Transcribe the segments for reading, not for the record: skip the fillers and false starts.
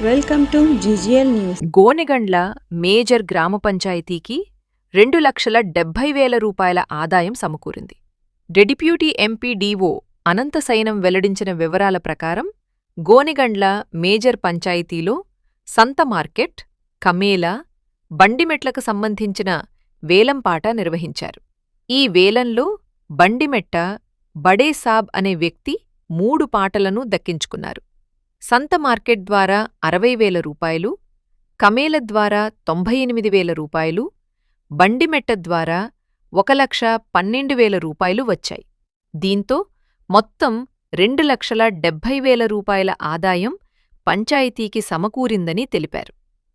Welcome to GGL news. Gonegandla major గ్రామ పంచాయతీకి 2,70,000 రూపాయల ఆదాయం సమకూరింది. డిప్యూటీ ఎంపీ డిఓ అనంతసైనం వెల్లడించిన వివరాల ప్రకారం గోనెగండ్ల మేజర్ పంచాయతీలో సంత మార్కెట్, కమేలా, బండిమెట్లకు సంబంధించిన వేలంపాట నిర్వహించారు. ఈ వేలంలో బండిమెట్ట బడేసాబ్ అనే వ్యక్తి 3 పాటలను దక్కించుకున్నారు. సంత మార్కెట్ ద్వారా 60,000 రూపాయలు, కమేల ద్వారా 98,000 రూపాయలు, బండిమెట్ట ద్వారా 1,12,000 రూపాయలు వచ్చాయి. దీంతో మొత్తం 2,70,000 రూపాయల ఆదాయం పంచాయతీకి సమకూరిందని తెలిపారు.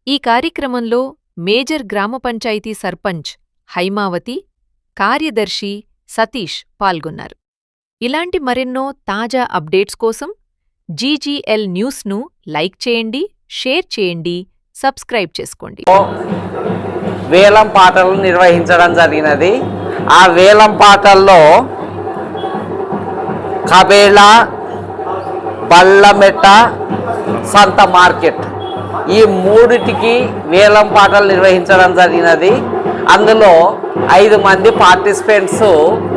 ఈ కార్యక్రమంలో మేజర్ గ్రామ పంచాయతీ సర్పంచ్ హైమావతి, కార్యదర్శి సతీష్ పాల్గొన్నారు. ఇలాంటి మరెన్నో తాజా అప్డేట్స్ కోసం జీజీఎల్ న్యూస్ను లైక్ చేయండి, షేర్ చేయండి, సబ్స్క్రైబ్ చేసుకోండి. వేలం పాటలు నిర్వహించడం జరిగినది. ఆ వేలం పాటల్లో కబేళా, బళ్ళమెట్ట, సంత మార్కెట్ ఈ మూడిటికి వేలం పాటలు నిర్వహించడం జరిగినది. అందులో 5 మంది పార్టిసిపెంట్స్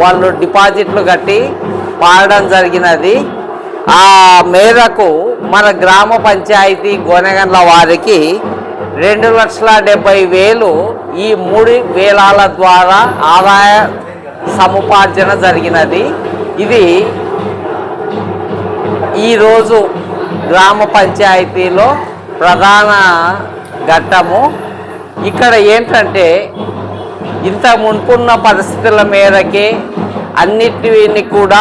వాళ్ళు డిపాజిట్లు కట్టి పాడడం జరిగినది. ఆ మేరకు మన గ్రామ పంచాయతీ గోనెగండ్ల వారికి 2,70,000 ఈ 3 వేలాల ద్వారా ఆదాయ సముపార్జన జరిగినది. ఇది ఈరోజు గ్రామ పంచాయతీలో ప్రధాన ఘట్టము. ఇక్కడ ఏంటంటే ఇంత మునుపున్న పరిస్థితుల మేరకే అన్నిటిని కూడా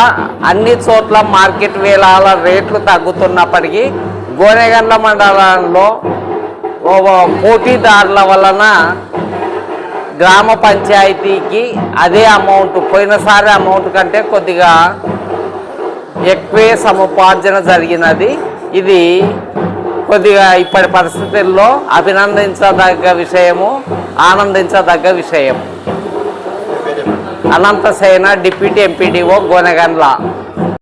అన్ని చోట్ల మార్కెట్ వేలాల రేట్లు తగ్గుతున్నప్పటికీ గోనెగండ్ల మండలంలో పోటీదారుల వలన గ్రామ పంచాయతీకి అదే అమౌంట్, పోయినసారి అమౌంట్ కంటే కొద్దిగా ఎక్కువే సముపార్జన జరిగినది. ఇది కొద్దిగా ఇప్పటి పరిస్థితుల్లో అభినందించదగ్గ విషయము, ఆనందించదగ్గ విషయం. Anantasena deputy MPDO Gonegandla.